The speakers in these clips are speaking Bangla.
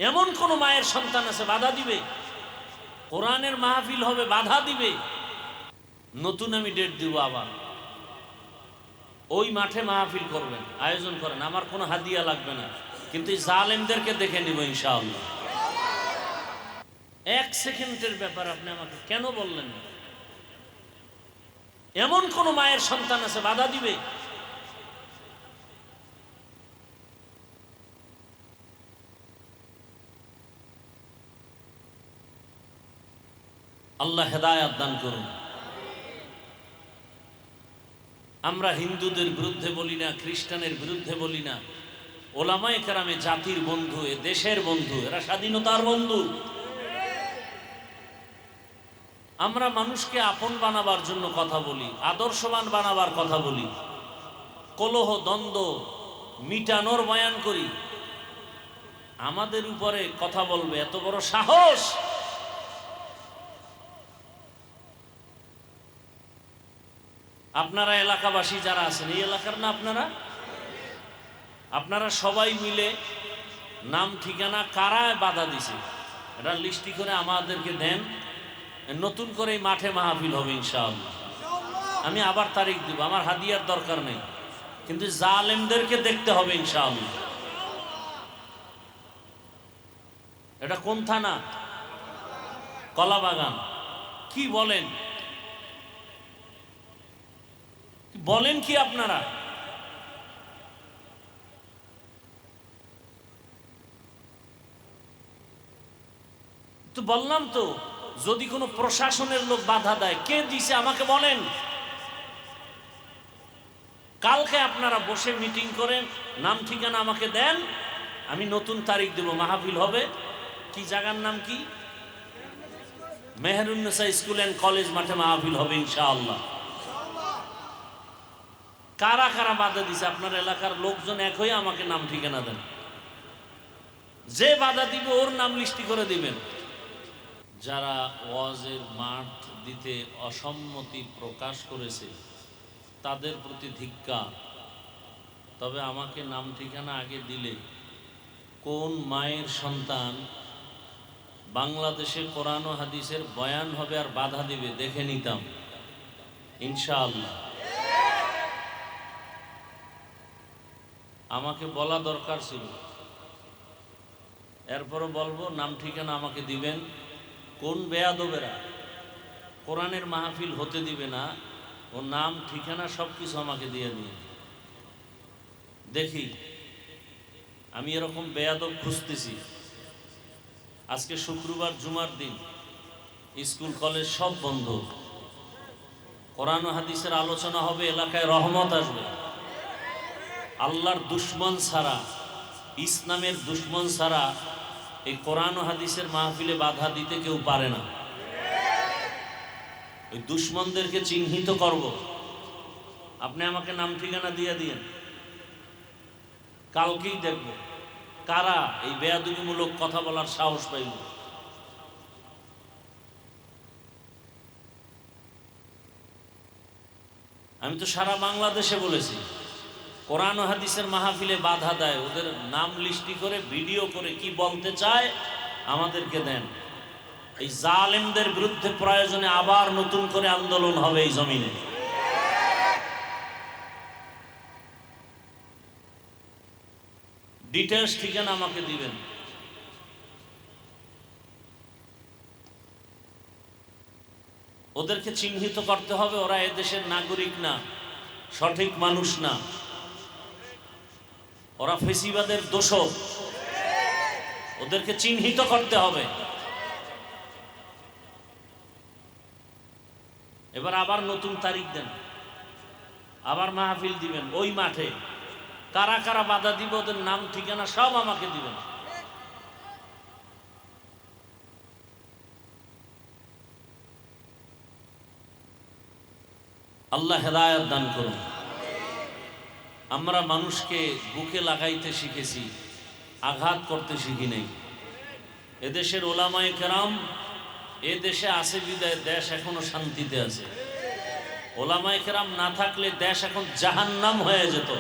এমন কোন মায়ের সন্তান আছে বাধা দিবে? কোরআনের মাহফিল হবে, বাধা দিবে? নতুন আমি ডেট দিব, আবার ওই মাঠে মাহফিল করবেন, আয়োজন করেন, আমার কোনো হাদিয়া লাগবে না, কিন্তু এই জালেমদেরকে দেখে নিব ইনশাআল্লাহ। এক সেকেন্ডের ব্যাপার আপনি আমাকে কেন বললেন না? এমন কোন মায়ের সন্তান আছে বাধা দিবে? আল্লাহ হেদায়েত দান করুন। আমরা হিন্দুদের বিরুদ্ধে বলি না, খ্রিস্টানের বিরুদ্ধে বলি না। ওলামায়ে কেরামে জাতির বন্ধু, এ দেশের বন্ধু, এরা স্বাধীনতার বন্ধু। আমরা মানুষকে আপন বানাবার জন্য কথা বলি, আদর্শবান বানাবার কথা বলি, কলহ দ্বন্দ্ব মিটানোর বয়ান করি। আমাদের উপরে কথা বলবে এত বড় সাহস! আপনারা এলাকাবাসী যারা আছেন, এই এলাকার না আপনারা সবাই মিলে নাম ঠিকানা কারা বাধা দিছে এটা লিস্টি করে আমাদেরকে দেন। নতুন করে মাঠে মাহফিল হবে ইনশাআল্লাহ। আমি আবার তারিখ দিব, আমার হাদিয়ার দরকার নেই, কিন্তু জালেমদেরকে দেখতে হবে ইনশাআল্লাহ। এটা কোন থানা? কলাবাগান। কি বলেন কি আপনারা? তো বললাম তো, যদি কোনো প্রশাসনের লোক বাধা দেয়, কে দিছে আমাকে বলেন। কালকে আপনারা বসে মিটিং করেন, নাম ঠিকানা আমাকে দেন, আমি নতুন তারিখ দেব, মাহফিল হবে। কি জায়গার নাম কি? মেহেরুন্নেসা স্কুল অ্যান্ড কলেজ মাঠে মাহফিল হবে ইনশাআল্লাহ। কারা কারা বাধা দিছে আপনার এলাকার লোকজন এক হয়ে আমাকে নাম ঠিকানা দেন। যে বাধা দিবে ওর নাম লিস্টি করে দিবেন। যারা ওয়াজের মাঠ দিতে অসম্মতি প্রকাশ করেছে তাদের প্রতি ধিক্কার। তবে আমাকে নাম ঠিকানা আগে দিলে কোন মায়ের সন্তান বাংলাদেশে কোরআন ও হাদিসের বয়ান হবে আর বাধা দিবে দেখে নিতাম ইনশাআল্লাহ। আমাকে বলা দরকার ছিল, এরপরও বলবো, নাম ঠিকানা আমাকে দিবেন। কোন বেয়াদবেরা কোরআনের মাহফিল হতে দিবে না, ও নাম ঠিকানা সব কিছু আমাকে দিয়ে দিন। দেখি আমি এরকম বেয়াদব খুঁজতেছি। আজকে শুক্রবার, জুমার দিন, স্কুল কলেজ সব বন্ধ। কোরআন ও হাদিসের আলোচনা হবে, এলাকায় রহমত আসবে। আল্লাহর দুশ্মন ছাড়া, ইসলামের দুশ্মন ছাড়া এই কোরআন ও হাদিসের মাহফিলে বাধা দিতে কেউ পারে না। ওই দুশ্মনদেরকে চিহ্নিত করব। আপনি আমাকে নাম ঠিকানা দিয়ে দিয়েন, কালকেই দেখব কারা এই বেয়াদবিমূলক কথা বলার সাহস পাইল। আমি তো সারা বাংলাদেশে বলেছি, কোরআন ও হাদিসের মাহফিলে বাধা দেয় ওদের নাম লিস্টি করে ভিডিও করে কি বলতে চায় আমাদেরকে দেন। এই জালেমদের বিরুদ্ধে প্রয়োজনে আবার নতুন করে আন্দোলন হবে এই জমিনে। ডিটেইলস ঠিকানা আমাকে দিবেন। ওদেরকে চিহ্নিত করতে হবে, ওরা এদেশের নাগরিক না, সঠিক মানুষ না, ওরা ফেসিবাদের দোষক। ওদেরকে চিহ্নিত করতে হবে। এবার আবার নতুন তারিখ দেন, আবার মাহফিল দিবেন ওই মাঠে। কারা কারা বাধা দিব ওদের নাম ঠিকানা সব আমাকে দিবেন। আল্লাহ হেদায়েত দান করুন। আমরা মানুষকে বুকে লাগাইতে শিখেছি, আঘাত করতে শিখি নাই। এদেশের ওলামায়ে কেরাম এ দেশে আছে বিদায় দেশ এখনো শান্তিতে আছে। ওলামায়ে কেরাম না থাকলে দেশ এখন জাহান্নাম হয়ে যেত।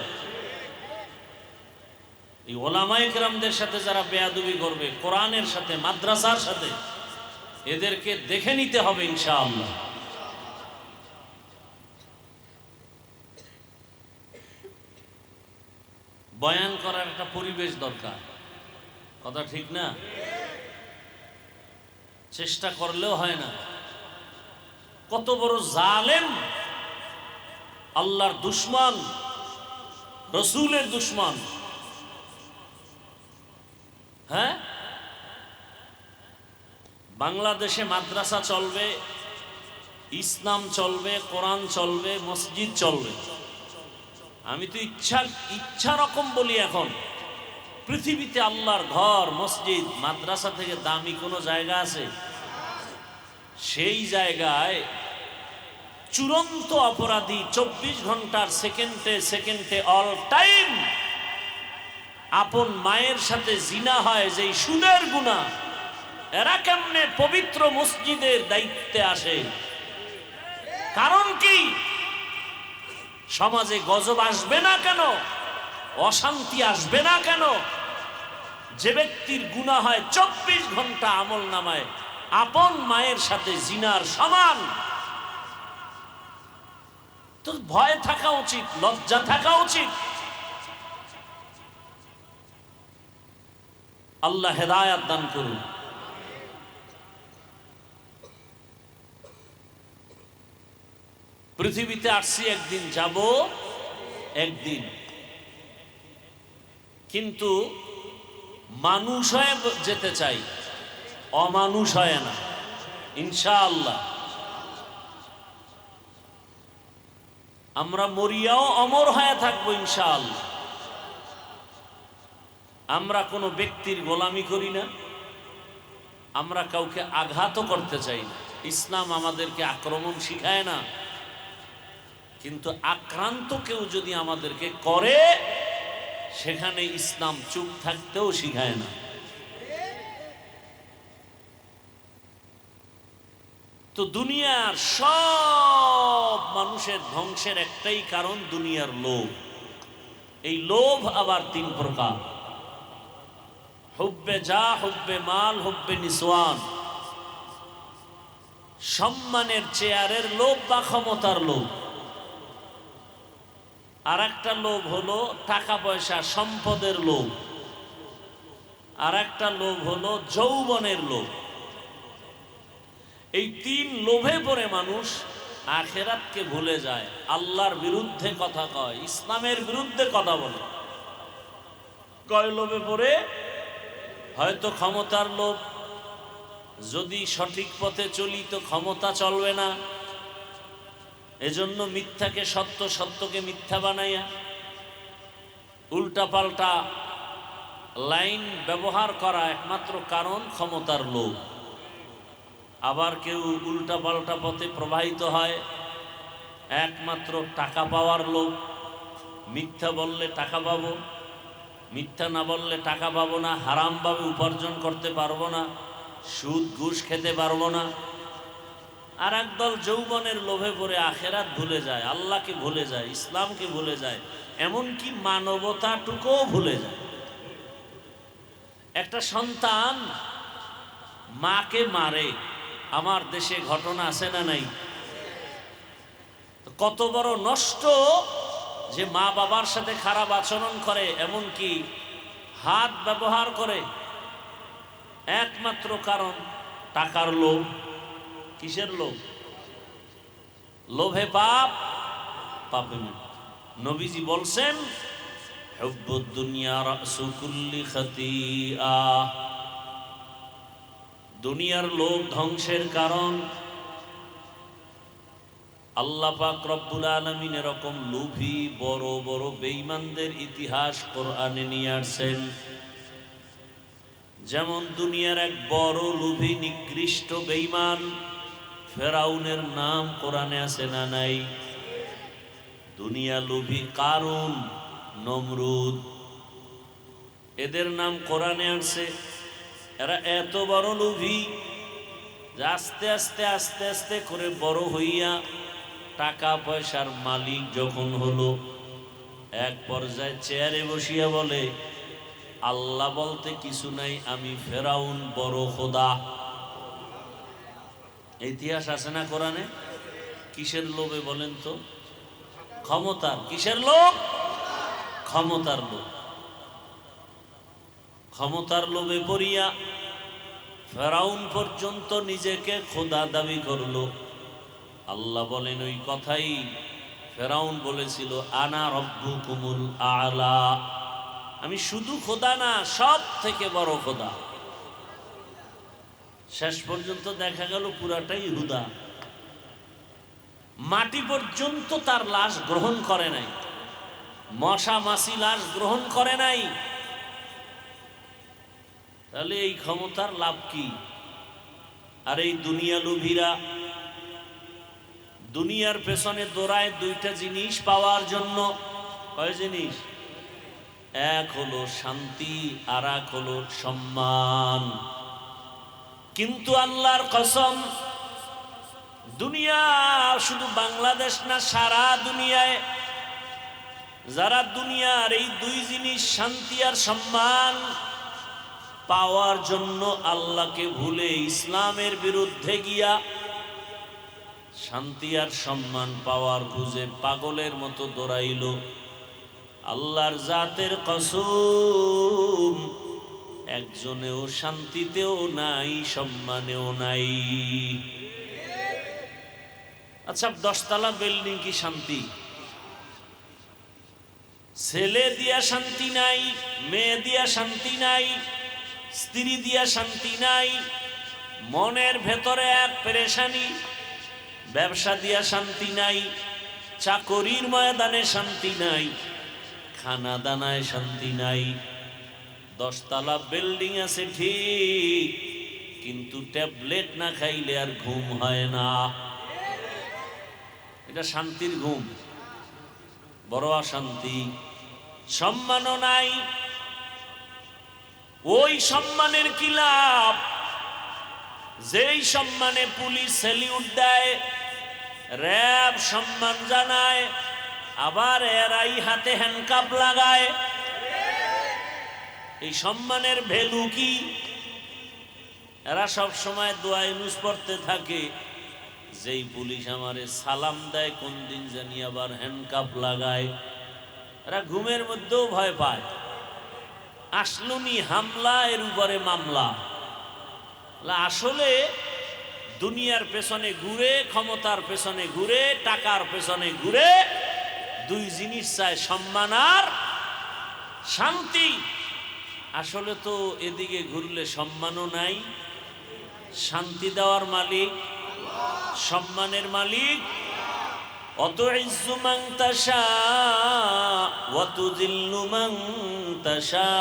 এই ওলামায়ে কেরামদের সাথে যারা বেয়াদবি করবে, কোরআনের সাথে, মাদ্রাসার সাথে, এদেরকে দেখে নিতে হবে ইনশাআল্লাহ। বয়ান করার একটা পরিবেশ দরকার, কথা ঠিক না? চেষ্টা করলেও হয় না। কত বড় জালেম, আল্লাহর দুশমন, রসুলের দুশমন। হ্যাঁ, বাংলাদেশে মাদ্রাসা চলবে, ইসলাম চলবে, কোরআন চলবে, মসজিদ চলবে। আমি তো ইচ্ছা রকম বলি, এখন পৃথিবীতে আল্লাহর ঘর, মসজিদ, মাদ্রাসা থেকে দামি কোনো জায়গা আছে? সেই জায়গায় চূড়ান্ত অপরাধী 24 ঘন্টার সেকেন্ডে সেকেন্ডে অল টাইম আপন মায়ের সাথে জিনা হয়, যেই সুদের গুনাহ, এরা কেমনে পবিত্র মসজিদের দায়িত্বে আসে? কারণ কি? সমাজে গজব আসবে না কেন? অশান্তি আসবে না কেন? যে ব্যক্তির গুনাহ হয় 24 ঘন্টা আমল নামায় আপন মায়ের সাথে জিনার সমান, তো ভয় থাকা উচিত, লজ্জা থাকা উচিত। আল্লাহ হেদায়াত দান করুন। পৃথিবীতে আসছি একদিন, যাব একদিন, কিন্তু মানুষ হয়ে যেতে চাই, অমানুষ হয় না ইনশাআল্লাহ। আমরা মরিয়াও অমর হয়ে থাকবো ইনশাআল্লাহ। আমরা কোনো ব্যক্তির গোলামি করি না, আমরা কাউকে আঘাতও করতে চাই না। ইসলাম আমাদেরকে আক্রমণ শিখায় না, কিন্তু আক্রান্ত কেউ যদি আমাদেরকে করে, সেখানে ইসলাম চুপ থাকতেও শিখায় না। তো দুনিয়ার সব মানুষের ধ্বংসের একটাই কারণ, দুনিয়ার লোভ। এই লোভ আবার 3 প্রকার: হুব্বে যা, হুব্বে মাল, হুব্বে নিসওয়ান। সম্মানের চেয়ারের লোভ বা ক্ষমতার লোভ। আর একটা লোভ হলো টাকা পয়সা সম্পদের লোভ। আর একটা লোভ হলো যৌবনের লোভ। এই 3 লোভে পড়ে মানুষ আখিরাতকে ভুলে যায়, আল্লাহর বিরুদ্ধে কথা কয়, ইসলামের বিরুদ্ধে কথা বলে। কয় লোভে পড়ে? হয়তো ক্ষমতার লোভ, যদি সঠিক পথে চলি তো ক্ষমতা চলবে না, এজন্য মিথ্যাকে সত্য, সত্যকে মিথ্যা বানাইয়া উল্টা পাল্টা লাইন ব্যবহার করা একমাত্র কারণ ক্ষমতার লোভ। আবার কেউ উল্টা পাল্টা পথে প্রবাহিত হয় একমাত্র টাকা পাওয়ার লোভ। মিথ্যা বললে টাকা পাবো, মিথ্যা না বললে টাকা পাবো না, হারামভাবে উপার্জন করতে পারবো না, সুদ ঘুষ খেতে পারবো না। আর একদল যৌবনের লোভে পড়ে আখেরাত ভুলে যায়, আল্লাহকে ভুলে যায়, ইসলামকে ভুলে যায়, এমনকি মানবতাটুকুও ভুলে যায়। একটা সন্তান মাকে মারে, আমার দেশে ঘটনা আছে না নাই? কত বড় নষ্ট যে মা বাবার সাথে খারাপ আচরণ করে, এমনকি হাত ব্যবহার করে, একমাত্র কারণ টাকার লোভ। কিসের লোভ? লোভে পাপ, পাপে মৃত্যু। নবীজি বলছেন, হুব্বুদ দুনিয়া রাসু কুল্লি খাতিআহ। দুনিয়ার লোভ ধ্বংসের কারণ। আল্লাহ পাক রব্বুল আলামিন এরকম লোভী বড় বড় বেঈমানদের ইতিহাস কোরআনে নিয়ে আসছেন। যেমন দুনিয়ার এক বড় লোভী নিকৃষ্ট বেঈমান ফেরাউনের নাম কোরআনে আছে না নাই? দুনিয়া লোভী কারুন, নমরুদ, এদের নাম কোরআনে আছে। এরা এত বড় লোভী যে আস্তে আস্তে আস্তে আস্তে করে বড় হইয়া টাকা পয়সার মালিক যখন হলো, এক পর্যায়ে চেয়ারে বসিয়া বলে, আল্লাহ বলতে কিছু নাই, আমি ফেরাউন বড় খোদা। ইতিহাস আছে না কোরআনে? কিসের লোভে বলেন তো? ক্ষমতার। কিসের লোভ? ক্ষমতার লোভ। ক্ষমতার লোভে পড়িয়া ফেরাউন পর্যন্ত নিজেকে খোদা দাবি করলো। আল্লাহ বলেন ওই কথাই ফেরাউন বলেছিল, আনা রব্বুকুমুল আলা, আমি শুধু খোদা না, সব থেকে বড় খোদা। শেষ পর্যন্ত দেখা গেল পুরাটাই হুদা। মাটি পর্যন্ত তার লাশ গ্রহণ করে নাই, মশা মাছি লাশ গ্রহণ করে নাই। তাহলে এই ক্ষমতার লাভ কি? আর এই দুনিয়া লোভীরা দুনিয়ার পেছনে দৌড়ায় দুইটা জিনিস পাওয়ার জন্য। কয় জিনিস? এক হলো শান্তি, আর এক হলো সম্মান। কিন্তু আল্লাহর কসম, দুনিয়া শুধু বাংলাদেশ না, সারা দুনিয়ায় যারা দুনিয়ার এই দুই জিনিস শান্তি আর সম্মান পাওয়ার জন্য আল্লাহকে ভুলে ইসলামের বিরুদ্ধে গিয়া শান্তি আর সম্মান পাওয়ার খুঁজে পাগলের মতো দৌড়াইল, আল্লাহর জাতের কসম একজনেও শান্তিতেও নাই, সম্মানেও নাই। আচ্ছা, 10 তলা বিল্ডিং কি শান্তি? ছেলে দিয়া শান্তি নাই, মেয়ে দিয়া শান্তি নাই, স্ত্রী দিয়া শান্তি নাই, মনের ভেতরে এক পেরেশানি। ব্যবসা দিয়া শান্তি নাই, চাকরির ময়দানে শান্তি নাই, খানা দানায় শান্তি নাই। 10 তলা বিল্ডিং আছে ঠিক, কিন্তু ট্যাবলেট না খাইলে আর ঘুম হয় না। এটা শান্তির ঘুম? বড় অশান্তি। সম্মানও নাই। ওই সম্মানের কি লাভ যেই সম্মানে পুলিশ স্যালিউট দেয়, র‍্যাব সম্মান জানায়, আবার এরাই হাতে হ্যান্ডকাপ লাগায়? এই সম্মানের ভ্যালু কি? এরা সব সময় দোয়া ইউনুস পড়তে থাকে, যেই পুলিশ আমারে সালাম দেয় কোন দিন জানি আবার হ্যান্ডকাপ লাগায়। এরা ঘুমের মধ্যেও ভয় পায়, আসলুনি হামলা, এর উপরে মামলা। আসলে দুনিয়ার পেছনে ঘুরে, ক্ষমতার পেছনে ঘুরে, টাকার পেছনে ঘুরে, দুই জিনিস চায়, সম্মান আর শান্তি। আসলে তো এদিকে ঘুরলে সম্মানও নাই, শান্তি দেওয়ার মালিক, সম্মানের মালিক। অতুইজ্জু মান তাশা ওয়া তুযিল্লু মান তাশা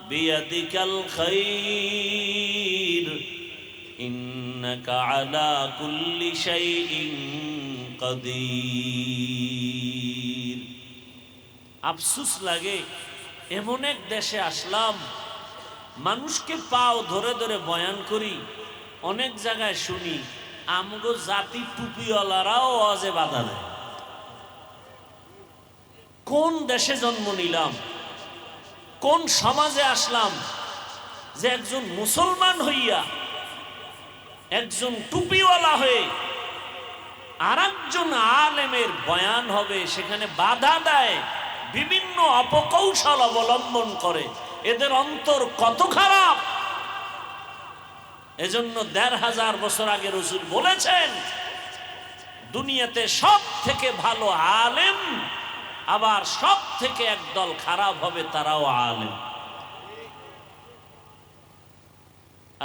বিয়াদিকাল খায়র ইন্নাকা আলা কুল্লি শাইইন কাদির। আফসোস লাগে, এমন এক দেশে আসলাম, মানুষকে পাও ধরে ধরে বয়ান করি, অনেক জায়গায় শুনি আমগো জাতি টুপিওয়ালারাও ওয়াজে বাধা দেয়। কোন দেশে জন্ম নিলাম, কোন সমাজে আসলাম যে একজন মুসলমান হইয়া, একজন টুপিওয়ালা হয়ে আরেকজন আলেমের বয়ান হবে, সেখানে বাধা দেয়, বিভিন্ন অপকৌশল অবলম্বন করে। এদের অন্তর কত খারাপ! এজন্য ১৫০০ বছর আগে রাসূল বলেছেন, দুনিয়াতে সব থেকে ভালো আলেম, আবার সব থেকে একদল খারাপ হবে, তারাও আলেম।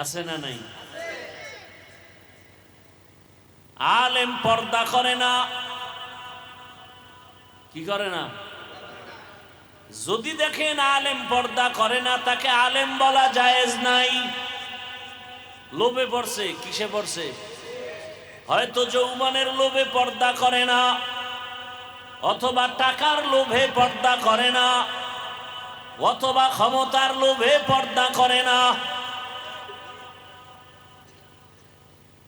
আছে না নাই? আলেম পর্দা করে না। কি করে না? যদি দেখেন আলেম পর্দা করে না, তাকে আলেম বলা জায়েজ নাই। লোভে পড়ছে। কিসে পড়ছে? হয়তো যৌবনের লোভে পর্দা করে না, অথবা টাকার লোভে পর্দা করে না, অথবা ক্ষমতার লোভে পর্দা করে না।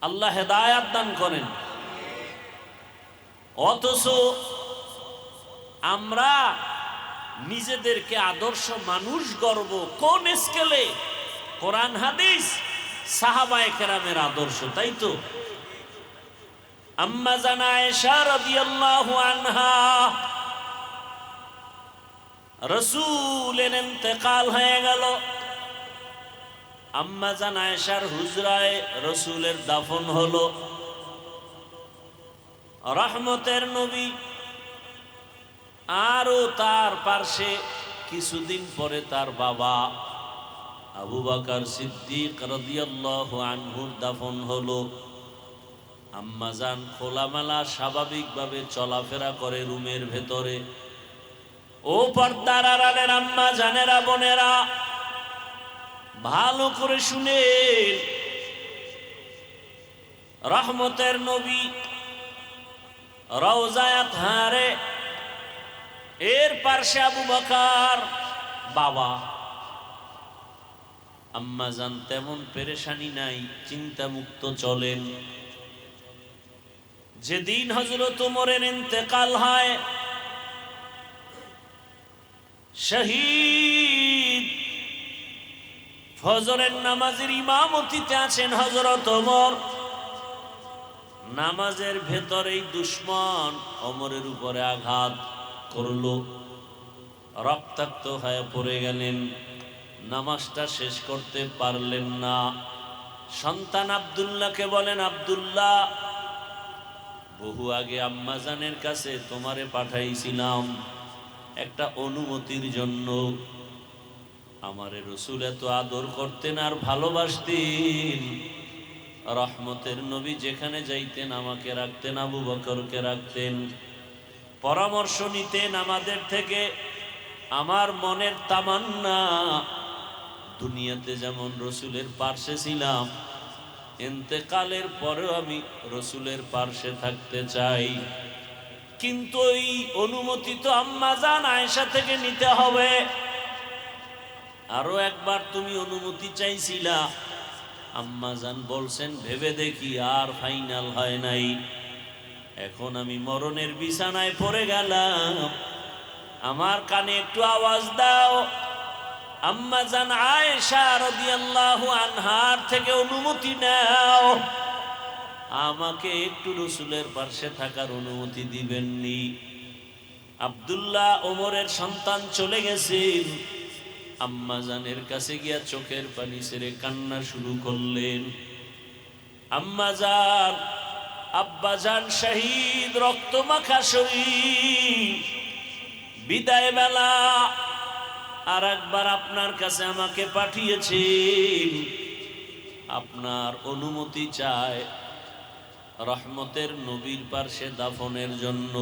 আল্লাহ হেদায়াত দান করেন। অথচ আমরা নিজেদেরকে আদর্শ মানুষ গর্ব কোন স্কেলে? কোরআন হাদিস সাহাবায়ে কেরামের আদর্শ, তাই তো? আম্মা জান আয়েশা রাদিয়াল্লাহু আনহা, রাসূলের ইন্তেকাল হয়ে গেল, আম্মা জান আয়েশার হুজরায় রাসূলের দাফন হলো। রহমতের নবী আরো তার পাশে কিছুদিন পরে তার বাবা আবু বকর সিদ্দিক রাদিয়াল্লাহু আনহুর দাফন হলো। আম্মা জান খোলামেলা স্বাভাবিকভাবে চলাফেরা করে রুমের ভেতরে। ও পর্দার আড়ালের আম্মা জানেরা, বোনেরা, ভালো করে শুনেন, রহমতের নবী রওজায়ে তাহারে, এর পাশে আবু বকর বাবা। আম্মা জান তেমন পেরেশানি নাই, চিন্তা মুক্ত চলেন। যেদিন হযরত ওমরের ইন্তেকাল হয়, শহীদ ফজরের নামাজের ইমামতিতে আছেন হযরত ওমর। নামাজের ভেতরেই দুশমন ওমরের উপরে আঘাত করলো, রক্তাক্ত হয়ে পড়ে গেলেন, নামাজটা শেষ করতে পারলেন না। সন্তান আব্দুল্লাহকে বলেন, আব্দুল্লাহ, বহু আগে আম্মাজানের কাছে তোমারে পাঠাইছিলাম একটা অনুমতির জন্য। আমারে রাসূল এত আদর করতেন আর ভালোবাসতেন, রহমতের নবী যেখানে যাইতেন আমাকে রাখতেন, আবু বকরকে রাখতেন, পরামর্শ নিতেন আমাদের থেকে। আমার মনের তামান্না, দুনিয়াতে যেমন রাসূলের পাশে ছিলাম, ইন্তেকালের পরেও আমি রাসূলের পাশে থাকতে চাই। কিন্তু এই অনুমতি তো আম্মা জান আয়েশা থেকে নিতে হবে। আরো একবার তুমি অনুমতি চাইছিলা, আম্মা জান বলছেন ভেবে দেখি, আর ফাইনাল হয় নাই। এখন আমি মরণের বিছানায় পড়ে গেলাম, আমার কানে একটু আওয়াজ দাও। আম্মা জান আয়েশা রাদিয়াল্লাহু আনহার থেকে অনুমতি নাও, আমাকে একটু রাসূলের পাশে থাকার অনুমতি দিবেননি। আব্দুল্লাহ ওমরের সন্তান চলে গেছেন, আম্মা জানের কাছে গিয়া চোখের পানি ছেড়ে কান্না শুরু করলেন। আম্মা জান, আব্বা জান শহীদ, রক্তমাখা শরীর, বিদায় বেলা আর একবার আপনার কাছে আমাকে পাঠিয়েছেন, আপনার অনুমতি চায় রহমতের নবীর পাশে দাফনের জন্য।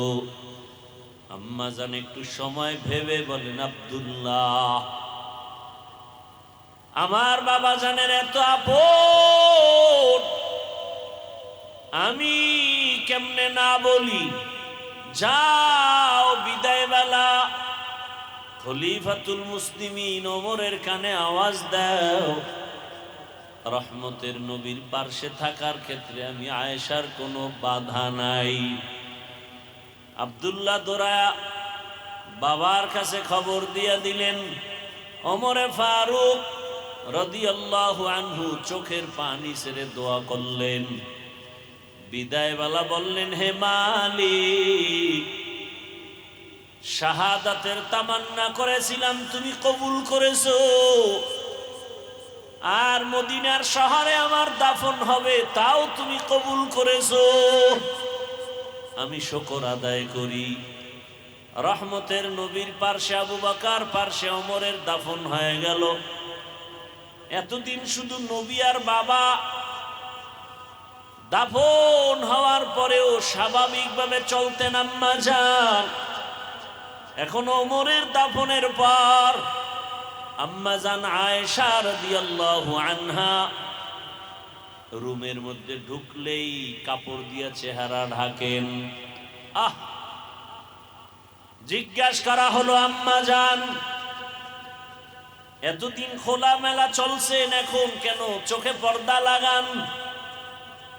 আম্মা জান একটু সময় ভেবে বলেন, আব্দুল্লাহ, আমার বাবা জানের এত আপন, আমি কেমনে না বলি? যাও, বিদায় বেলা খলিফাতুল মুসলিমিন ওমরের কানে আওয়াজ দাও, রহমতের নবীর পাশে থাকার ক্ষেত্রে আমি আয়েশার কোনো বাধা নাই। আব্দুল্লাহ দৌড়ায়া বাবার কাছে খবর দিয়া দিলেন। ওমরে ফারুক রাদিয়াল্লাহু আনহু চোখের পানি ছেড়ে দোয়া করলেন। বিদায়বেলা বললেন, হে মালিক, শাহাদাতের তামান্না করেছিলাম, তুমি কবুল করেছো, আর মদিনার শহরে আমার দাফন হবে, তাও তুমি কবুল করেছো। আমি শুকর আদায় করি। রহমতের নবীর পাশে আবু বকর, পাশে ওমরের দাফন হয়ে গেল। এতদিন শুধু নবী আর বাবা, দাফন হওয়ার পরেও স্বাভাবিকভাবে চলতেন আম্মা জান। এখন ওমরের দাফনের পর আম্মা জান আয়েশা রাদিয়াল্লাহু আনহা রুমের মধ্যে ঢুকলেই কাপড় দিয়ে চেহারা ঢাকেন। জিজ্ঞাসা করা হলো, আম্মা জান, এতদিন খোলা মেলা চলছেন, এখন কেন চোখে পর্দা লাগান?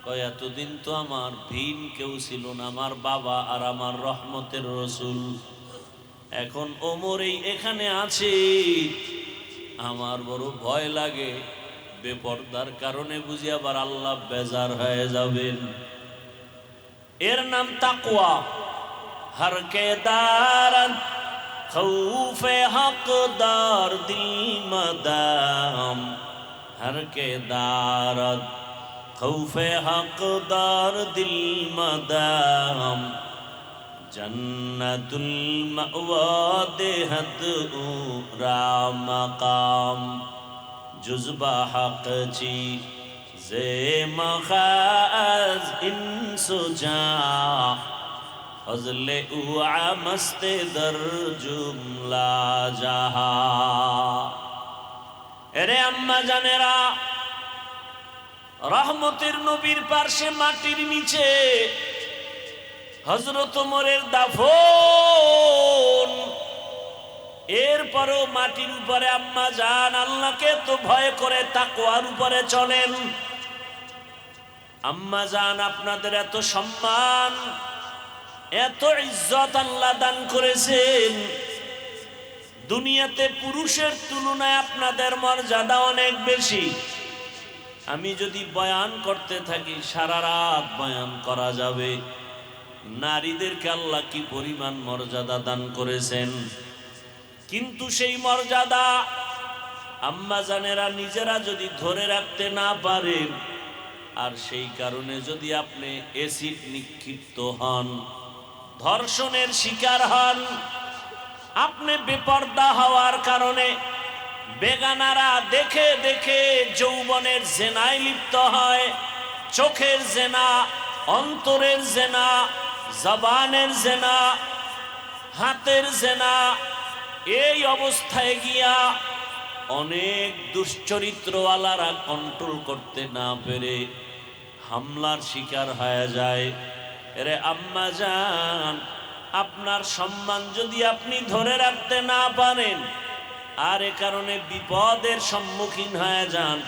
কয়, এতদিন তো আমার ভিন কেউ ছিল না, আমার বাবা আর আমার রহমতের রাসূল। এখন ওমর এই এখানে আছে, আমার বড় ভয় লাগে বেপরদার কারণে বুঝি আবার আল্লাহ বেজার হয়ে যাবেন। এর নাম তাকওয়া। হর কে দারন খৌফে হকদার দিল মদাম, হর কে দারদ খৌফে হকদার দিল মদাম, জন্নতুল মাওয়া দেহত উরা মাকাম, জুজবা হক চি জে মখাজ ইনসুজা, ফজলে উআ মস্তে দর জুমলা জাহা। এরে আম্মা জানেরা, রহমতের নবীর পার্শ্বে মাটির নিচে হযরত ওমরের দাফন। এরপরও মাটির উপরে আম্মা জান আল্লাহকে তো ভয় করে তাকওয়ার উপরে চলেন। আম্মা জান আপনাদের এত সম্মান, এত ইজ্জত আল্লাহ দান করেছেন, দুনিয়াতে পুরুষের তুলনায় আপনাদের মর্যাদা অনেক বেশি। আমি যদি বয়ান করতে থাকি সারা রাত বয়ান করা যাবে। নারীদেরকে আল্লাহ কি পরিমাণ মর্যাদা দান করেছেন, কিন্তু সেই মর্যাদা আম্মা জানেরা নিজেরা যদি ধরে রাখতে না পারেন, আর সেই কারণে যদি আপনি এসিড নিক্ষিপ্ত হন, ধর্ষণের শিকার হন, আপনি বেপরদা হওয়ার কারণে বেগানারা দেখে দেখে যৌবনের জেনায় লিপ্ত হয়, চোখের জেনা, অন্তরের জেনা, জবানের জেনা, হাতের জেনা, এই অবস্থায় গিয়া অনেক দুশ্চরিত্রওয়ালারা কন্ট্রোল করতে না পেরে হামলার শিকার হয়ে যায়। এরে আম্মা জান, আপনার সম্মান যদি আপনি ধরে রাখতে না পারেন, আর এ কারণে বিপদের সম্মুখীন হয়ে যান,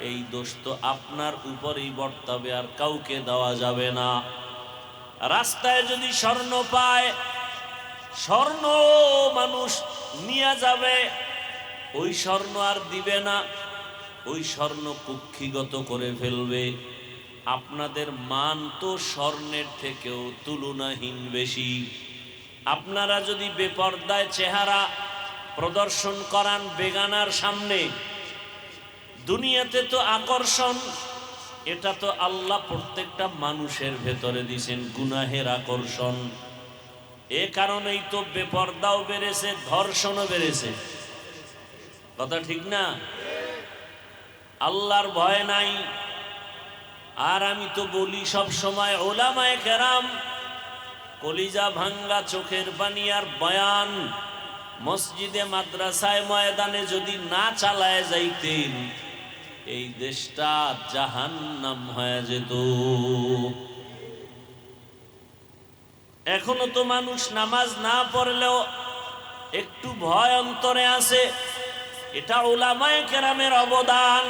এই দোষ তো আপনার উপরেই বর্তাবে, আর কাউকে দেওয়া যাবে না। রাস্তায় যদি স্বর্ণ পায়, স্বর্ণ মানুষ নিয়ে যাবে, ওই স্বর্ণ আর দিবে না, ওই স্বর্ণ কুক্ষিগত করে ফেলবে। আপনাদের মান তো স্বর্ণের থেকেও তুলনাহীন বেশি। আপনারা যদি বেপরদায় চেহারা প্রদর্শন করান বেগানার সামনে, দুনিয়াতে তো আকর্ষণ, এটা তো আল্লাহ প্রত্যেকটা মানুষের ভেতরে দিয়েছেন গুনাহের আকর্ষণ। এ কারণেই তো বেপরদাও বেড়েছে, ধর্ষণও বেড়েছে। কথা ঠিক না? আল্লাহর ভয় নাই। আর আমি তো বলি সব সময়, ওলামায়ে কেরাম কলিজা ভাঙ্গা চোখের পানি আর বয়ান মসজিদে মাদ্রাসায় ময়দানে যদি না চালায় যাইতেন, এই দেশটা জাহান্নাম হয়ে যেত। এখনো তো মানুষ নামাজ না পড়লেও একটু ভয় অন্তরে আছে। এটা উলামায়ে কেরামের অবদান।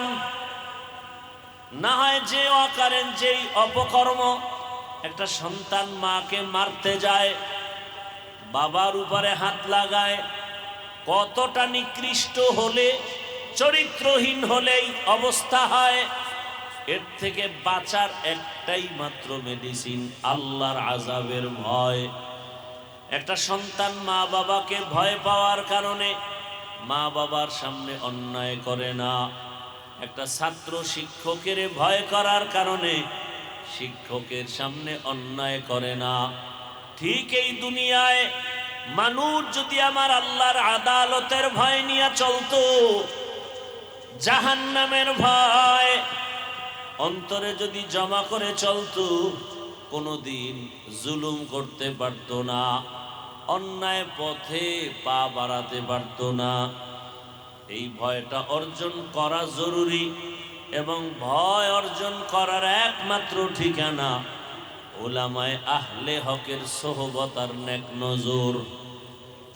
না হয় যে অকারেন, যেই অপকর্ম, একটা সন্তান মাকে মারতে যায়, বাবার উপরে হাত লাগায়, কতটা নিকৃষ্ট হলে, চরিত্রহীন হলেই অবস্থা হয়। এর থেকে বাঁচার একটাই মাত্র মেডিসিন, আল্লাহর আযাবের ভয়। একটা সন্তান মা বাবাকে ভয় পাওয়ার কারণে মা বাবার সামনে অন্যায় করে না। একটা ছাত্র শিক্ষকের ভয় করার কারণে শিক্ষকের সামনে অন্যায় করে না। ঠিক এই দুনিয়ায় মানুষ যদি আমার আল্লাহর আদালতের ভয় নিয়ে চলতো, জাহান্নামের ভয় অন্তরে যদি জমা করে চলতো, কোনোদিন জুলুম করতে পারত না, অন্যায় পথে পা বাড়াতে পারত না। এই ভয়টা অর্জন করা জরুরি, এবং ভয় অর্জন করার একমাত্র ঠিকানা উলামায়ে আহলে হকের সোহবত আর নেক নজর।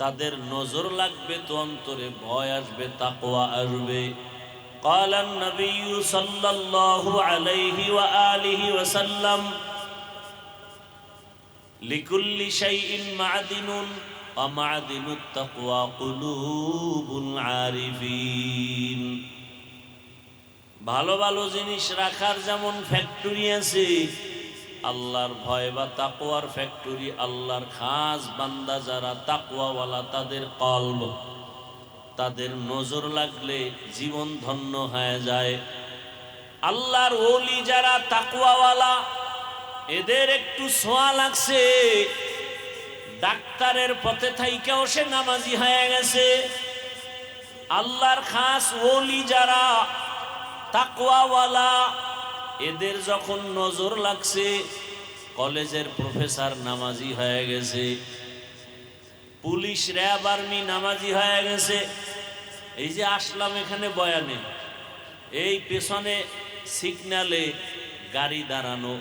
তাদের নজর লাগবে তো অন্তরে ভয় আসবে, তাকওয়া আসবে। قال النبي صلى الله عليه وآله وسلم لكل شيء معدن ওয়ামাদিনুত তাকওয়া কুলুবুল আরিফিন। ভালো ভালো জিনিস রাখার যেমন ফ্যাক্টরি আছে, আল্লাহর ভয় বা তাকওয়ার ফ্যাক্টরি। আল্লাহর খাস বান্দা যারা তাকওয়াওয়ালা, তাদের কলব, তাদের নজর লাগলে জীবন ধন্য হয়ে যায়। আল্লাহর ওলি যারা তাকওয়াওয়ালা, এদের একটু ছোঁয়া লাগছে, ডাক্তারের পথে থাইকেও সে নামাজি হয়ে গেছে। আল্লাহর খাস ওলি যারা তাকওয়াওয়ালা, এদের যখন নজর লাগছে, কলেজের প্রফেসর নামাজি হয়ে গেছে, পুলিশ র্যাব আর্মি নামাজি হয়ে গেছে। এই যে আসলাম এখানে বয়ানে, এই পেছনে সিগন্যালে গাড়ি দাঁড়ানো,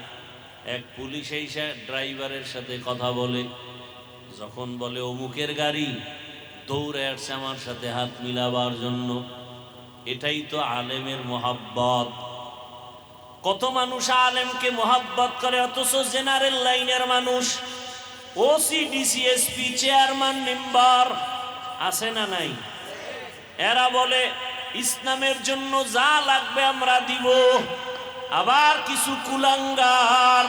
এক পুলিশ এসে ড্রাইভারের সাথে কথা বলে, যখন বলে অমুকের গাড়ি, দৌড়ে আসছে আমার সাথে হাত মিলাবার জন্য। এটাই তো আলেমের মোহাব্বত। কত মানুষ আলেমকে মোহাব্বত করে, অথচ জেনারেল লাইনের মানুষ, OC DC SP chairman member আছে না নাই, এরা বলে ইসলামের জন্য যা লাগবে আমরা দিব। আবার কিছু কুলাঙ্গার,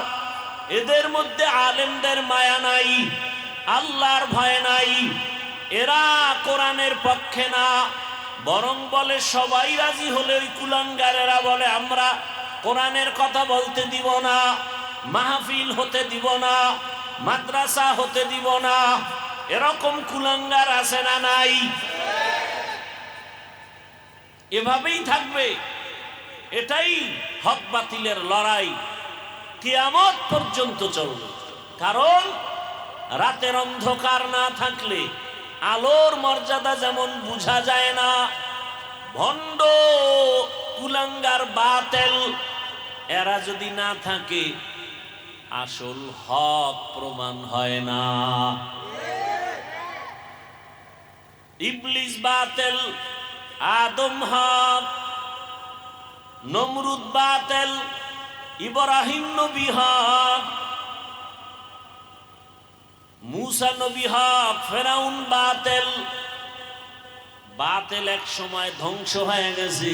এদের মধ্যে আলেমদের মায়া নাই, আল্লাহর ভয় নাই, এরা কোরআনের পক্ষে না, বরং বলে সবাই রাজি হলে ওই কুলাঙ্গারেরা বলে আমরা কোরআনের কথা বলতে দিব না, মাহফিল হতে দিব না, মাদ্রাসা হতে দিব না। এরকম কুলাঙ্গার আছে না নাই? এভাবেই থাকবে। এটাই হক বাতিলের লড়াই, কিয়ামত পর্যন্ত চলবে। কারণ রাতের অন্ধকার না থাকলে আলোর মর্যাদা যেমন বুঝা যায় না, ভণ্ড কুলাঙ্গার বাতেল এরা যদি না থাকে, আসল হক প্রমাণ হয় না। ইবলিস বাতেল, আদম হক, নমরুদ বাতেল, ইব্রাহিম নবী হক, মুসা নবী হক, ফেরাউন বাতেল। বাতেল এক সময় ধ্বংস হয়ে গেছে।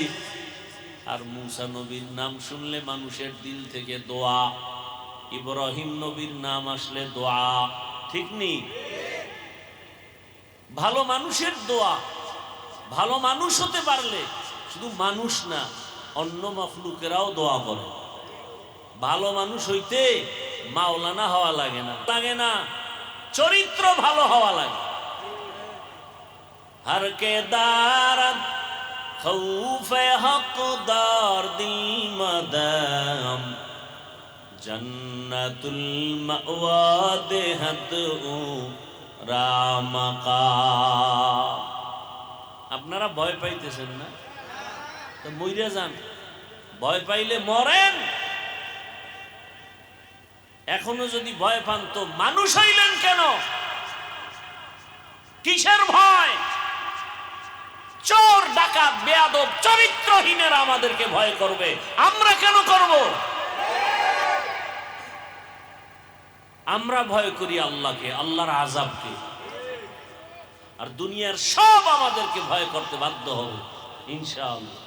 আর মুসা নবীর নাম শুনলে মানুষের দিল থেকে দোয়া, ইব্রাহিম নবীর নাম আসলে দোয়া, ঠিক নেই? ভালো মানুষের দোয়া, ভালো মানুষ হতে পারলে শুধু মানুষ না, অন্য মখলুকেরাও দোয়া করে। ভালো মানুষ হইতে মাওলানা হওয়া লাগে না, চরিত্র ভালো হওয়া লাগে। हर के दारत खौफे हकदार दिल मदाम जन्नतुल मअवा देहत रामका। আপনারা ভয় পাইতেছেন না তো মইরা যান, ভয় পাইলে মরেন। এখনো যদি ভয় পান তো মানুষ হইলেন কেন? কিসের ভয়? চোর ডাকাত বেয়াদব চরিত্রহীনেরা আমাদেরকে ভয় করবে, আমরা কেন করব? আমরা ভয় করি আল্লাহকে, আল্লাহর আযাবকে। আর দুনিয়ার সব আমাদেরকে ভয় করতে বাধ্য হবে ইনশাআল্লাহ।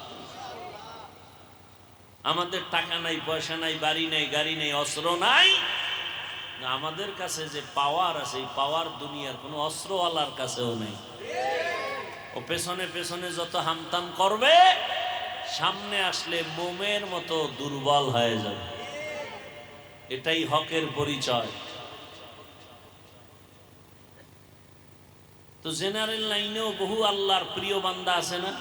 আমাদের টাকা নাই, পয়সা নাই, বাড়ি নাই, গাড়ি নাই, অস্ত্র নাই, আমাদের কাছে যে পাওয়ার আছে, এই পাওয়ার দুনিয়ার কোনো অস্ত্রওয়ালার কাছেও নেই। ও পেছনে পেছনে যত হামতাম করবে, সামনে আসলে মোমের মতো দুর্বল হয়ে যাবে। এটাই হকের পরিচয়। তো জেনারেল লাইনেও বহু আল্লাহর প্রিয় বান্দা আছে না?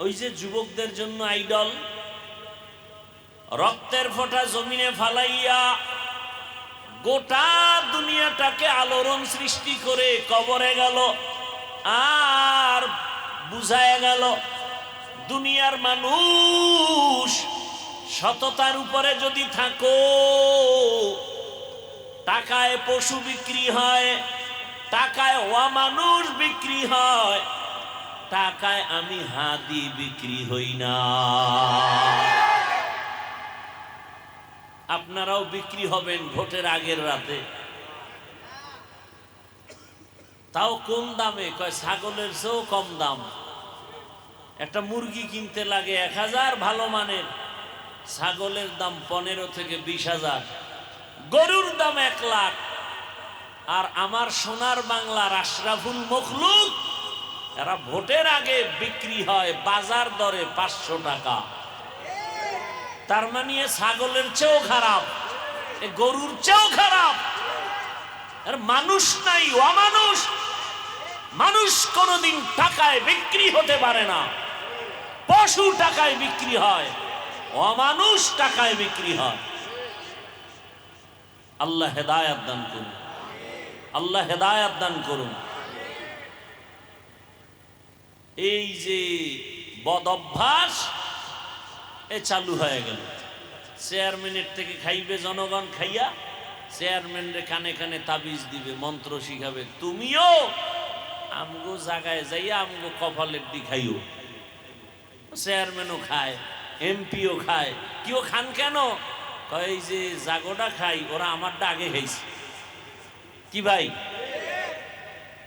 ওই যে যুবকদের জন্য আইডল, রক্তের ফোঁটা জমিনে ফালাইয়া গোটা দুনিয়াটাকে আলোড়ন সৃষ্টি করে কবরে গেল। আর বুঝায় গেল দুনিয়ার মানুষ সততার উপরে যদি থাকো, টাকায় পশু বিক্রি হয়, টাকায় অমানুষ বিক্রি হয়, টাকায় আমি হাদি বিক্রি হই না। আপনারাও বিক্রি হবেন ভোটের আগের রাতে। তাও কোন দামে? কয় ছাগলের চেয়েও কম দাম। একটা মুরগি কিনতে লাগে 1000 ভালো মানের, ছাগলের দাম 15 থেকে 20,000, গরুর দাম 1 লাখ। আর আমার সোনার বাংলার আশরাফুল মখলুক এরা ভোটের আগে বিক্রি হয় বাজার দরে 500 টাকা। তার মানে ছাগলের চেয়েও খারাপ, গরুর চেয়েও খারাপ। আর মানুষ নাই, অমানুষ। মানুষ কোনদিন টাকায় বিক্রি হতে পারে না, পশু টাকায় বিক্রি হয়, অমানুষ টাকায় বিক্রি হয়। আল্লাহ হেদায়েত দান করুন, আল্লাহ হেদায়েত দান করুন। এই যে বদ অভ্যাস এ চালু হয়ে গেল। চেয়ারম্যানের থেকে খাইবে জনগণ, খাইয়া চেয়ারম্যানরে কানে কানে তাবিজ দিবে, মন্ত্র শিখাবে, তুমিও আমগো জায়গায় যাইয়া আমগো কপালের দি খাইও। চেয়ারম্যানও খায়, এমপিও খায়। কেউ খান কেন? কয় যে জাগোটা খাই, ওরা আমারটা আগে খাইছে। কি ভাই?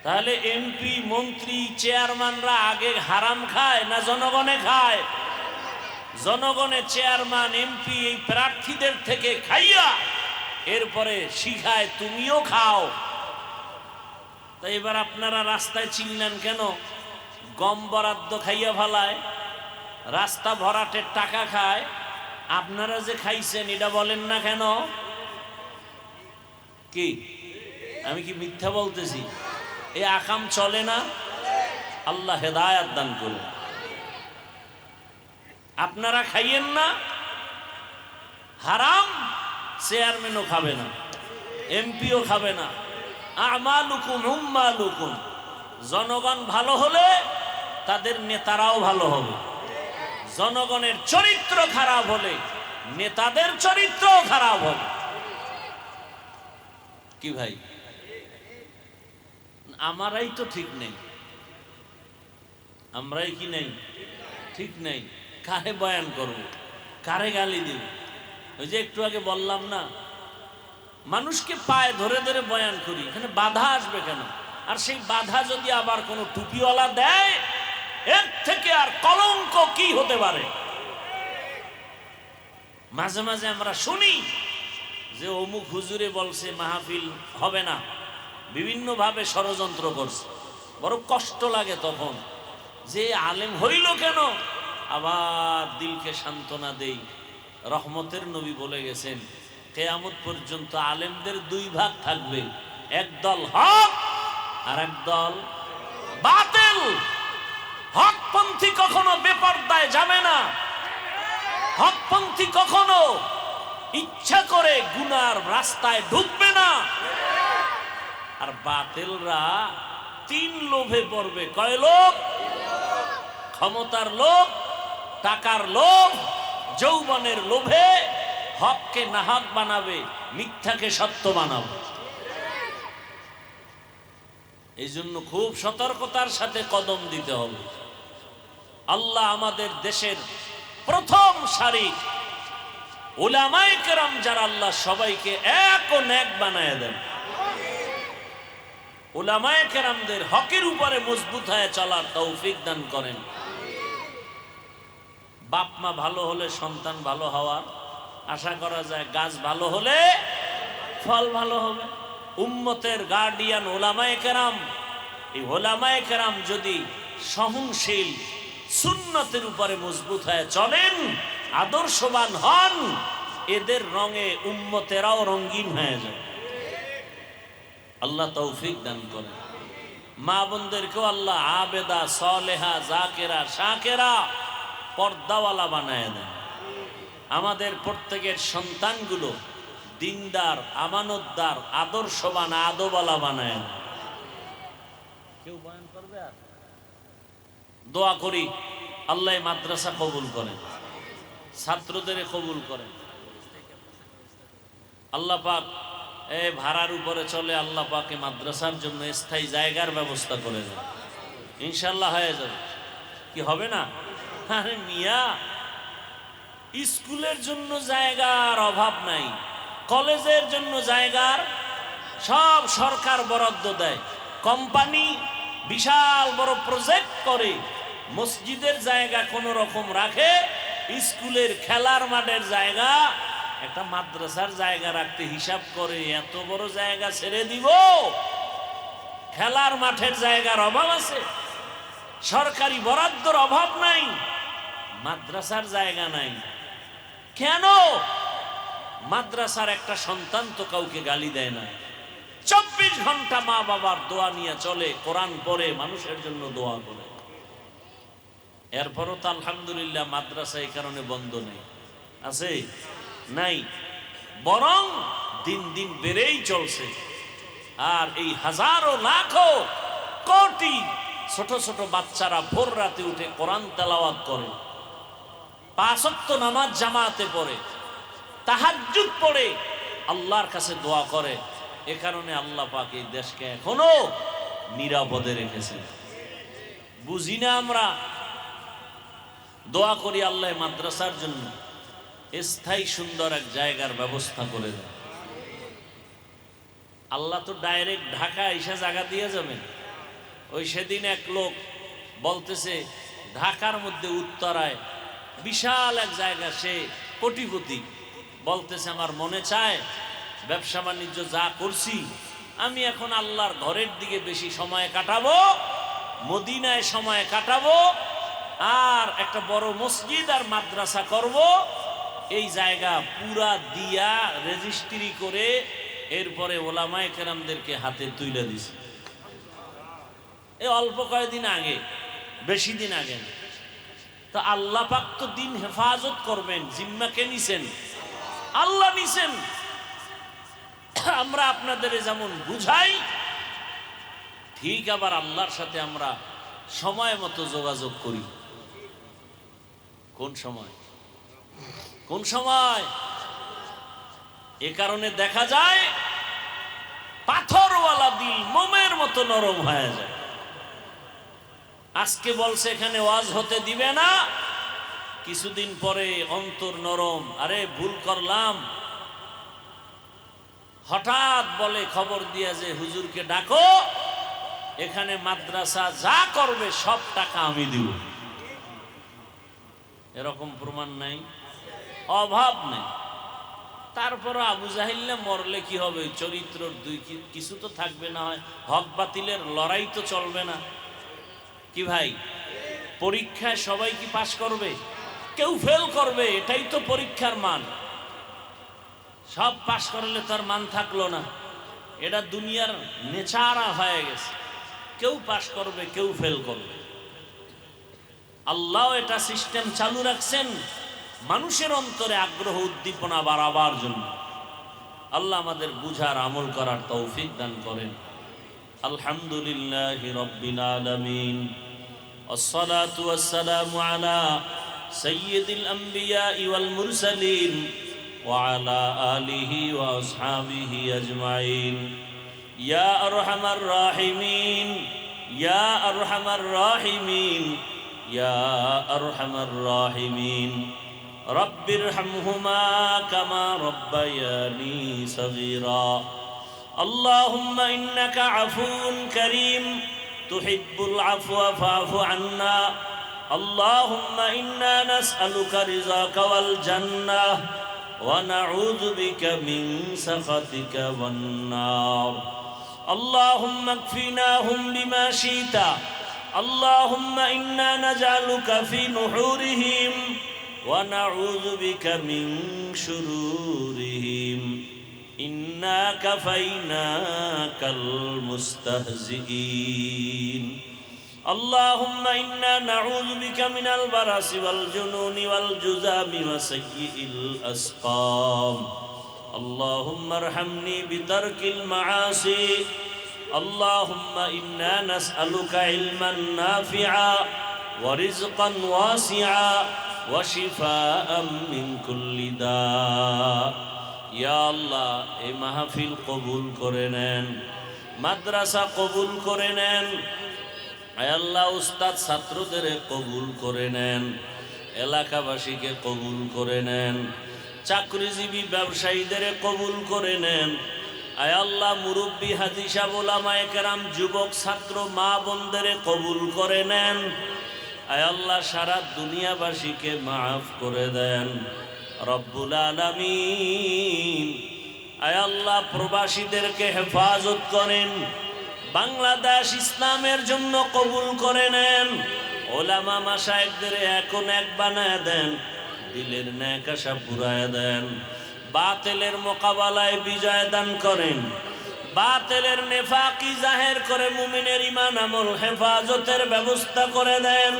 তাহলে এমপি, মন্ত্রী, চেয়ারম্যানরা আগে হারাম খায় না জনগণে খায়? জনগণের চেয়ারম্যান, এমপি এই প্রার্থীদের থেকে খাইয়া এরপরে শিখায় তুমিও খাও। তাই এবার আপনারা রাস্তায় চিনলেন কেন? গম বরাদ্দ খাইয়া ফালায়, রাস্তা ভরাটের টাকা খায়। আপনারা যে খাইছেন এটা বলেন না কেন? কি আমি কি মিথ্যা বলতেছি? এই আকাম চলে না? আল্লাহ হেদায়েত দান করুন। আপনারা খাইয়েন না, হারাম চেয়ারম্যানও খাবে না, এমপিও খাবে না। আমালুকুম উম্মালুকুম। জনগণ ভালো হলে তাদের নেতারাও ভালো হবে, জনগণের চরিত্র খারাপ হলে নেতাদের চরিত্রও খারাপ হবে। কি ভাই? আমারাই তো ঠিক নেই, আমরাই কি নেই? ঠিক নেই। কারে বয়ান করব, কারে গালি দিব? ওই যে একটু আগে বললাম না, মানুষকে পায়ে ধরে ধরে বয়ান করি, এখানে বাধা আসবে কেন? আর সেই বাধা যদি আবার কোনো টুপিওয়ালা দেয়, এর থেকে আর কলঙ্ক কি হতে পারে? মাঝে মাঝে আমরা শুনি যে অমুক হুজুরে বলছে মাহফিল হবে না, বিভিন্ন ভাবে ষড়যন্ত্র করছে। বড় কষ্ট লাগে তখন যে আলেম হইল কেন। আবার দিলকে সান্ত্বনা দেই, রহমতের নবী বলে গেছেন কিয়ামত পর্যন্ত আলেমদের 2 ভাগ থাকবে, একদল হক আর একদল বাতিল। হকপন্থী কখনো বেপরদায় যাবে না, হকপন্থী কখনো ইচ্ছা করে গুনার রাস্তায় ঢুকবে না। আর বাতিলরা 3 লোভে পড়বে। কয় লোভ? ক্ষমতার লোভ, টাকার লোভ, যৌবনের লোভে হককে নাহক বানাবে, মিথ্যাকে সত্য বানাবে। এই জন্য খুব সতর্কতার সাথে কদম দিতে হবে। আল্লাহ আমাদের দেশের প্রথম সারি উলামায়ে কেরাম যারা, আল্লাহ সবাইকে এক ও নেক বানায় দেন। উলামায়ে কেরামদের হকের উপরে মজবুত হয়ে চলার তৌফিক দান করেন। বাপ মা ভালো হলে সন্তান ভালো হওয়ার আশা করা যায়, গাছ ভালো হলে ফল ভালো হবে। উম্মতের গার্ডিয়ান উলামায়ে কেরাম, এই উলামায়ে কেরাম যদি সহনশীল সুন্নতের উপরে মজবুত হয়ে চলেন, আদর্শবান হন, এদের রঙে উম্মতেরাও রঙিন হয়ে যায়। আল্লাহ তৌফিক দান করেন। মা বোনদেরকেও আল্লাহ আবেদা, সলেহা, জাকেরা, শাকেরা, পর্দাওয়ালা বানায় দেন। আমাদের প্রত্যেকের সন্তানগুলো দিনদার, আমানতদার, আদর্শবান, আদবওয়ালা বানায় দেন। কেউ বয়ান করবে? আর দোয়া করি আল্লাহ মাদ্রাসা কবুল করেন, ছাত্রদের কবুল করেন। আল্লাহ পাক ভাড়ার উপরে চলে, আল্লাহ পাকে মাদ্রাসার জন্য স্থায়ী জায়গার ব্যবস্থা করে দেন। ইনশাল্লাহ হয়ে যাবে। কি হবে না? আরে মিয়া, স্কুলের জন্য জায়গার অভাব নাই, কলেজের জন্য জায়গার সব সরকার বরাদ্দ দেয়। কোম্পানি বিশাল বড় প্রজেক্ট করে মসজিদের জায়গা কোন রকম রাখে, স্কুলের খেলার মাঠের জায়গা, একটা মাদ্রাসার জায়গা রাখতে হিসাব করে এত বড় জায়গা ছেড়ে দিব? খেলার মাঠের জায়গার অভাব আছে, সরকারি বরাদ্দর অভাব নাই, মাদ্রাসার জায়গা নাই কেন? মাদ্রাসার একটা সন্তান তো কাউকে গালি দেয় না, 24 ঘন্টা মা বাবার দোয়া নিয়ে চলে, কোরআন পড়ে, মানুষের জন্য দোয়া করে। এরপরও তো আলহামদুলিল্লাহ মাদ্রাসা এই কারণে বন্ধ নেই, আছে নাই, বরং দিন দিন বেড়েই চলছে। আর এই হাজারো লাখো কোটি ছোট ছোট বাচ্চারা ভোর রাতে উঠে কোরআন তেলাওয়াত করে, 5 ওয়াক্ত নামাজ জামাতে পড়ে, তাহাজ্জুদ পড়ে, আল্লাহর কাছে দোয়া করে। এ কারণে আল্লাহ পাক এই দেশকে এখনো নিরাপদে রেখেছে। বুঝি না আমরা, দোয়া করি আল্লাহ মাদ্রাসার জন্য স্থায়ী সুন্দর এক জায়গার ব্যবস্থা করে দেয়। আল্লাহ তো ডাইরেক্ট ঢাকা এসে জায়গা দিয়ে যাবেন। ওই সেদিন এক লোক বলতেছে ঢাকার মধ্যে উত্তরায় বিশাল এক জায়গা, সে কোটিপতি, বলতেছে আমার মনে চায় ব্যবসা বাণিজ্য যা করছি আমি এখন আল্লাহর ঘরের দিকে বেশি সময় কাটাবো, মদিনায় সময় কাটাবো, আর একটা বড় মসজিদ আর মাদ্রাসা করব। এই জায়গা পুরা দিয়া রেজিস্ট্রি করে এরপরে ওলামায়ে কেরামদেরকে হাতে তুলে দিছে। এই অল্প কয়েকদিন আগে, বেশি দিন আগে। তো আল্লাহ পাক তো দিন হেফাজত করবেন, জিম্মা কে নিছেন? আল্লাহ নিছেন। আমরা আপনাদের যেমন বুঝাই, ঠিক আবার আল্লাহর সাথে আমরা সময় মতো যোগাযোগ করি। কোন সময়? কোন সময়? এ কারণে দেখা যায় পাথরওয়ালা দিল মোমের মতো নরম হয়ে যায়। আজকে বলছে এখানে ওয়াজ হতে দিবে না, কিছুদিন পরে অন্তর নরম, আরে ভুল করলাম। হঠাৎ বলে খবর দিয়া যে হুজুরকে ডাকো, এখানে মাদ্রাসা যা করবে সব টাকা আমি দিব। এরকম প্রমাণ নাই? অভাব নেই। তারপর আবু জাহিল্লা মরলে কি হবে? চরিত্র দুই কিছু তো থাকবে, না হয় হক বাতিলের লড়াই তো চলবে না কি ভাই? পরীক্ষায় সবাই কি পাশ করবে? কেউ ফেল করবে, এটাই তো পরীক্ষার মান। সব পাশ করলে তার মান থাকলো না, এটা দুনিয়ার নেচারা হয়ে গেছে। কেউ পাশ করবে, কেউ ফেল করবে। আল্লাহ এটা সিস্টেম চালু রাখছেন মানুষের অন্তরে আগ্রহ উদ্দীপনা বাড়াবার জন্য। আল্লাহ আমাদের বুঝার আমল করার তৌফিক দান করেন। আলহামদুলিল্লাহি রাব্বিল আলামিন, والصلاة والسلام على سيد الأنبياء والمرسلين وعلى آله وأصحابه أجمعين يا أرحم الراحمين يا أرحم الراحمين يا أرحم الراحمين رب ارحمهما كما ربياني صغيرا اللهم إنك عفو كريم تحب العفو فاعف عنا اللهم إنا نسألك رضاك والجنة ونعوذ بك من سخطك والنار اللهم اكفناهم بما شئت اللهم إنا نجعلك في نحورهم ونعوذ بك من شرورهم إنا كفيناك المستهزئين اللهم إنا نعوذ بك من البرص والجنون والجذام وسيء الأسقام اللهم ارحمني بترك المعاصي اللهم إنا نسألك علما نافعا ورزقا واسعا وشفاء من كل داء يا الله এই মাহফিল কবুল করে নেন, মাদ্রাসা কবুল করে নেন, আয় আল্লাহ উস্তাদ ছাত্রদের কবুল করে নেন, এলাকাবাসীকে কবুল করে নেন, চাকরিজীবী ব্যবসায়ীদের কবুল করে নেন, আয় আল্লাহ মুরব্বী হাজী সাহেব ওলামায়ে কেরাম যুবক ছাত্র মা বোনদের কবুল করে নেন। আয় আল্লাহ সারা দুনিয়াবাসীকে মাফ করে দেন রব্বুল আলামিন। আয় আল্লাহ প্রবাসীদেরকে হেফাজত করেন, বাংলাদেশ ইসলামের জন্য কবুল করে নেন। ওলামা মাশায়েখদের এখন এক বানায় দেন, দিলের ন্যাক আশা পুরায় দেন। বাতিলের মোকাবেলায় বিজয় দান করেন, বাতিলের নেফাকি জাহের করে মুমিনের ঈমান আমল হেফাজতের ব্যবস্থা করে দেন।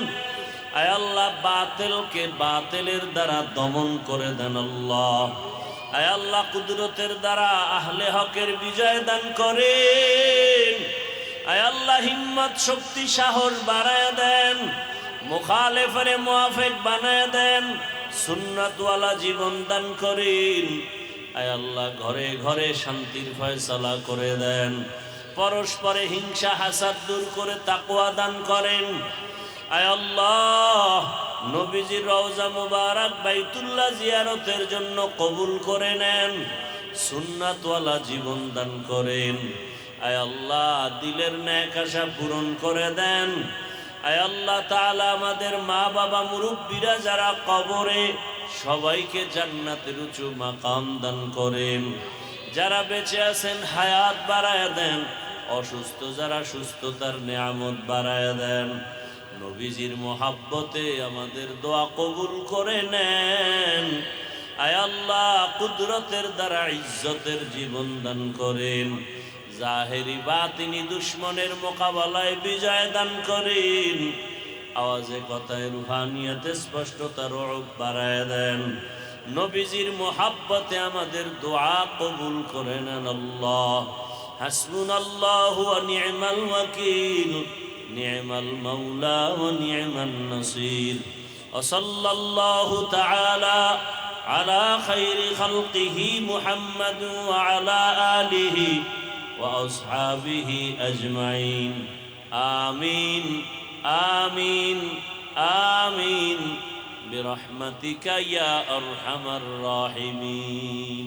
আয় আল্লাহ বাতিলকে বাতিলের দ্বারা দমন করে দেন আল্লাহ। আয় আল্লাহ কুদরতের দ্বারা আহলে হকের বিজয় দান করেন। আয় আল্লাহ হিম্মত শক্তি সাহস বাড়ায় দেন, মুখালেফের মুআফিক বানায় দেন, সুন্নাতওয়ালা জীবন দান করেন। আয় আল্লাহ ঘরে ঘরে শান্তির ফয়সালা করে দেন, পরস্পরে হিংসা হাসাদ দূর করে তাকওয়া দান করেন। আয় আল্লাহ নবীজির রওজা মুবারক বাইতুল্লাহ জিয়ারতের জন্য কবুল করে নেন, সুন্নাতওয়ালা জীবন দান করেন। আয় আল্লাহ দিলের ন্যাক আশা পূরণ করে দেন। আয় আল্লাহ তাআলা আমাদের মা বাবা মুরব্বীরা যারা কবরে, সবাইকে জান্নাতের উঁচু মাকাম দান করেন। যারা বেঁচে আছেন হায়াত বাড়ায় দেন, অসুস্থ যারা সুস্থতার নিয়ামত বাড়ায় দেন। নবীজির মোহাব্বতে আমাদের দোয়া কবুল করে নেন। আয় আল্লাহ কুদরতের দ্বারা ইজ্জতের জীবন দান করেন, জাহেরি বাতিনি দুশ্মনের মোকাবেলায় বিজয় দান করেন। আওয়াজে কথায় রুহানিয়াতে স্পষ্টতা রূপ বাড়ায় দেন। নবীজির মোহাব্বতে আমাদের দোয়া কবুল করে নেন আল্লাহ। হাসবুনাল্লাহু ওয়া নি'মাল ওয়াকিল, নি'মাল মাওলা ওয়া নি'মান নাসির। ওয়া সাল্লাল্লাহু তাআলা আলা খায়রি খালকিহি মুহাম্মাদ ওয়া আলা আলিহি ওয়া আসহাবিহি আজমাইন। আমিন আমিন আমিন বিরহমাতিকা ইয়া আরহামার রাহিমিন।